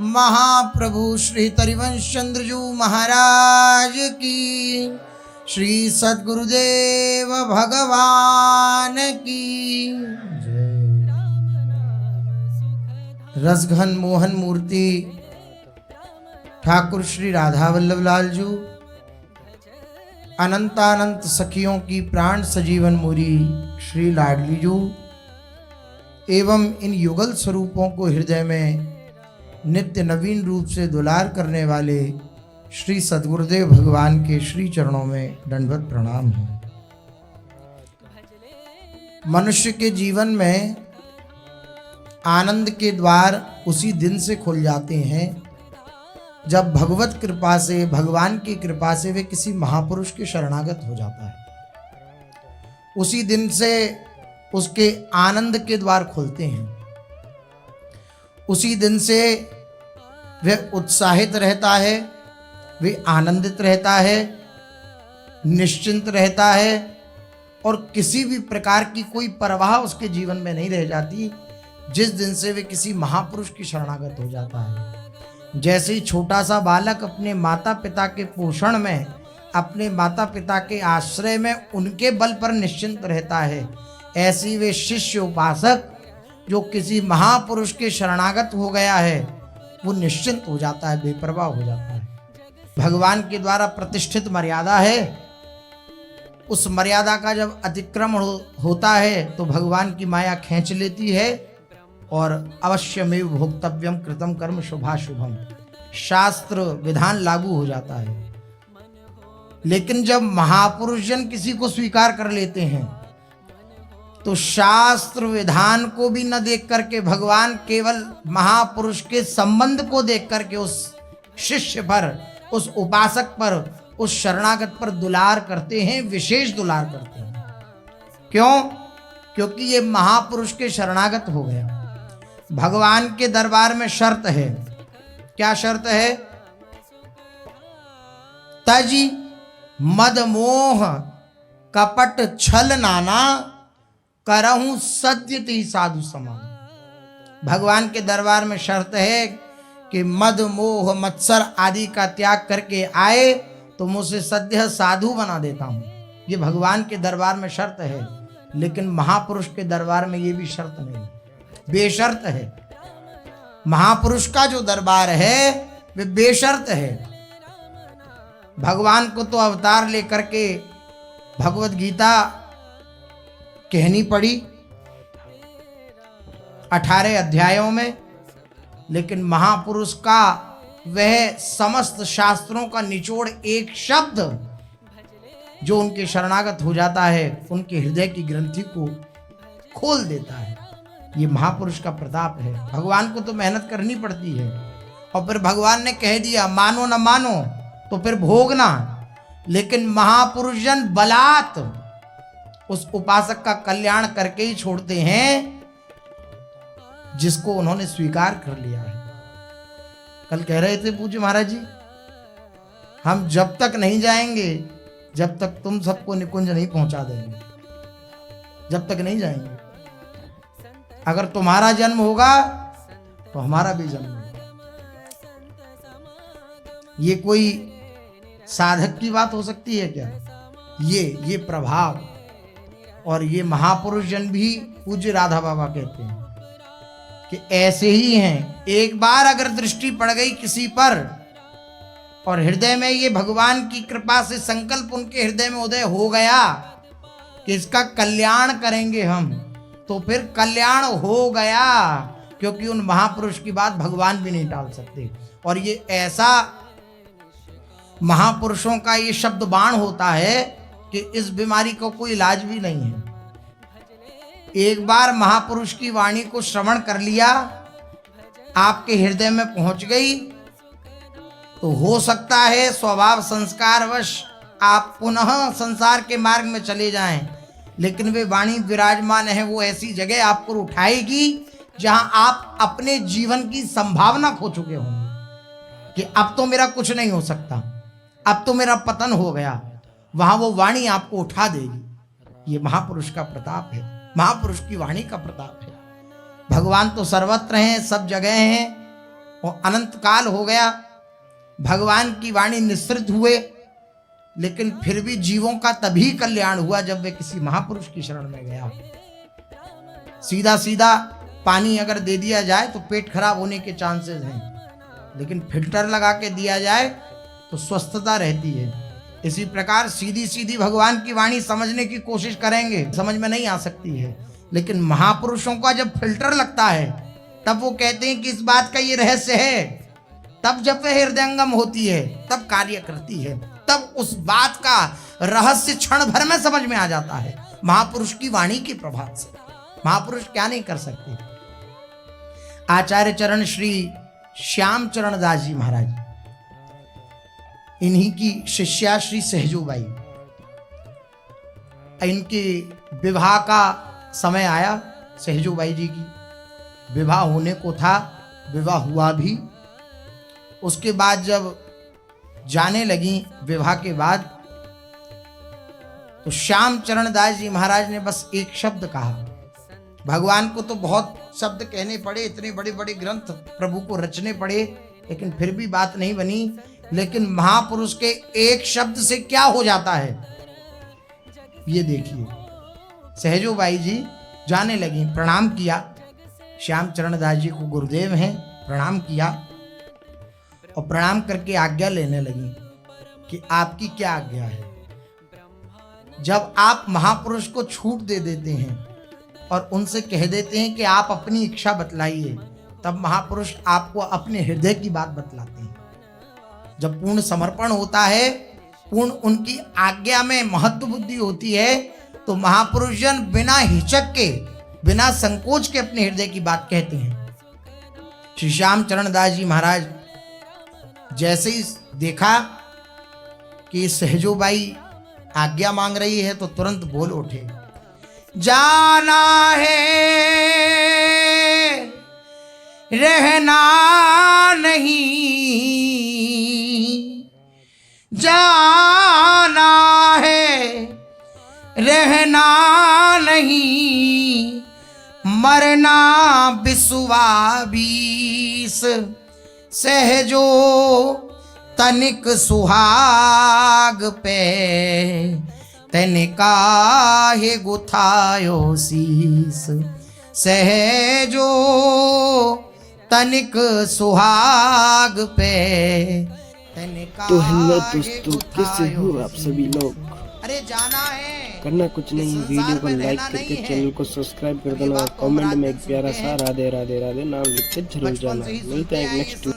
महाप्रभु श्री तरिवंश चंद्रजू महाराज की, श्री सद्गुरुदेव भगवान की जय। रसघन मोहन मूर्ति ठाकुर श्री राधा वल्लभ लाल जू, अनंतानंत सखियों की प्राण सजीवन मुरी श्री लाडली जू एवं इन युगल स्वरूपों को हृदय में नित्य नवीन रूप से दुलार करने वाले श्री सद्गुरुदेव भगवान के श्री चरणों में दंडवत प्रणाम है। मनुष्य के जीवन में आनंद के द्वार उसी दिन से खुल जाते हैं जब भगवत कृपा से, भगवान की कृपा से वे किसी महापुरुष के शरणागत हो जाता है। उसी दिन से उसके आनंद के द्वार खुलते हैं। उसी दिन से वह उत्साहित रहता है, वह आनंदित रहता है, निश्चिंत रहता है और किसी भी प्रकार की कोई परवाह उसके जीवन में नहीं रह जाती जिस दिन से वे किसी महापुरुष की शरणागत हो जाता है। जैसे ही छोटा सा बालक अपने माता पिता के पोषण में, अपने माता पिता के आश्रय में, उनके बल पर निश्चिंत रहता है, ऐसी वे शिष्य उपासक जो किसी महापुरुष के शरणागत हो गया है वो निश्चिंत हो जाता है, बेपरवाह हो जाता है। भगवान के द्वारा प्रतिष्ठित मर्यादा है, उस मर्यादा का जब अतिक्रमण होता है तो भगवान की माया खींच लेती है और अवश्यमेव भोक्तव्यम कृतम कर्म शुभाशुभम, शास्त्र विधान लागू हो जाता है। लेकिन जब महापुरुष जन किसी को स्वीकार कर लेते हैं तो शास्त्र विधान को भी न देख करके भगवान केवल महापुरुष के संबंध को देख करके उस शिष्य पर, उस उपासक पर, उस शरणागत पर दुलार करते हैं, विशेष दुलार करते हैं। क्यों? क्योंकि ये महापुरुष के शरणागत हो गया। भगवान के दरबार में शर्त है। क्या शर्त है? तजी मद मोह कपट छल नाना करहूं सद्यति साधु समान। भगवान के दरबार में शर्त है कि मद मोह मत्सर आदि का त्याग करके आए तो मुझसे सद्य साधु बना देता हूं। ये भगवान के दरबार में शर्त है। लेकिन महापुरुष के दरबार में ये भी शर्त नहीं, बेशर्त है। महापुरुष का जो दरबार है वे बेशर्त है। भगवान को तो अवतार लेकर के भगवत गीता कहनी पड़ी 18 अध्यायों में, लेकिन महापुरुष का वह समस्त शास्त्रों का निचोड़ एक शब्द जो उनके शरणागत हो जाता है, उनके हृदय की ग्रंथि को खोल देता है। ये महापुरुष का प्रताप है। भगवान को तो मेहनत करनी पड़ती है और फिर भगवान ने कह दिया मानो न मानो तो फिर भोगना। लेकिन महापुरुष जन बलात् उस उपासक का कल्याण करके ही छोड़ते हैं जिसको उन्होंने स्वीकार कर लिया है। कल कह रहे थे पूज्य महाराज जी, हम जब तक नहीं जाएंगे जब तक तुम सबको निकुंज नहीं पहुंचा देंगे, जब तक नहीं जाएंगे। अगर तुम्हारा जन्म होगा तो हमारा भी जन्म होगा। ये कोई साधक की बात हो सकती है क्या? ये प्रभाव। और ये महापुरुष जन भी पूज्य राधा बाबा कहते हैं कि ऐसे ही हैं। एक बार अगर दृष्टि पड़ गई किसी पर और हृदय में ये भगवान की कृपा से संकल्प उनके हृदय में उदय हो गया कि इसका कल्याण करेंगे हम, तो फिर कल्याण हो गया। क्योंकि उन महापुरुष की बात भगवान भी नहीं टाल सकते। और ये ऐसा महापुरुषों का ये शब्द बाण होता है कि इस बीमारी को कोई इलाज भी नहीं है। एक बार महापुरुष की वाणी को श्रवण कर लिया, आपके हृदय में पहुंच गई, तो हो सकता है स्वभाव संस्कारवश आप पुनः संसार के मार्ग में चले जाएं, लेकिन वे वाणी विराजमान है, वो ऐसी जगह आपको उठाएगी जहां आप अपने जीवन की संभावना खो चुके होंगे कि अब तो मेरा कुछ नहीं हो सकता, अब तो मेरा पतन हो गया। वहां वो वाणी आपको उठा देगी। ये महापुरुष का प्रताप है, महापुरुष की वाणी का प्रताप है। भगवान तो सर्वत्र हैं, सब जगह हैं, और अनंत काल हो गया, भगवान की वाणी निःसृत हुए, लेकिन फिर भी जीवों का तभी कल्याण हुआ जब वे किसी महापुरुष की शरण में गया। सीधा सीधा पानी अगर दे दिया जाए तो पेट खराब होने के चांसेस हैं, लेकिन फिल्टर लगा के दिया जाए तो स्वस्थता रहती है। इसी प्रकार सीधी सीधी भगवान की वाणी समझने की कोशिश करेंगे, समझ में नहीं आ सकती है, लेकिन महापुरुषों का जब फिल्टर लगता है तब वो कहते हैं कि इस बात का ये रहस्य है, तब जब वह हृदयंगम होती है तब कार्य करती है, तब उस बात का रहस्य क्षण भर में समझ में आ जाता है महापुरुष की वाणी के प्रभाव से। महापुरुष क्या नहीं कर सकते। आचार्य चरण श्री श्याम चरण दास जी महाराज, इन्हीं की शिष्या श्री सहजोबाई, इनके विवाह का समय आया। सहजोबाई जी की विवाह होने को था, विवाह हुआ भी। उसके बाद जब जाने लगी विवाह के बाद, तो श्याम चरण दास जी महाराज ने बस एक शब्द कहा। भगवान को तो बहुत शब्द कहने पड़े, इतने बड़े बड़े ग्रंथ प्रभु को रचने पड़े, लेकिन फिर भी बात नहीं बनी। लेकिन महापुरुष के एक शब्द से क्या हो जाता है ये देखिए। सहजोबाई जी जाने लगी, प्रणाम किया, श्याम चरण दास जी को गुरुदेव हैं, प्रणाम किया और प्रणाम करके आज्ञा लेने लगी कि आपकी क्या आज्ञा है। जब आप महापुरुष को छूट दे देते हैं और उनसे कह देते हैं कि आप अपनी इच्छा बतलाइए, तब महापुरुष आपको अपने हृदय की बात बतलाते हैं। जब पूर्ण समर्पण होता है, पूर्ण उनकी आज्ञा में महत्व बुद्धि होती है, तो महापुरुष जन बिना हिचक के, बिना संकोच के अपने हृदय की बात कहते हैं। श्री श्याम चरण दास जी महाराज जैसे ही देखा कि सहजोबाई आज्ञा मांग रही है तो तुरंत बोल उठे, जाना है रहना नहीं, जाना है रहना नहीं, मरना बिसुआ बीस, सहजो तनिक सुहाग पे, तनिका हे गुथायो शीस, सहजो तनिक सुहाग पे, तनिका। तो हेलो दोस्तों, कैसे हो आप सभी लोग? अरे जाना है, करना कुछ नहीं, वीडियो को लाइक करके चैनल को सब्सक्राइब कर देना और कमेंट में एक प्यारा सा राधे राधे राधे नाम लिख के जरूर जाना। मिलते हैं नेक्स्ट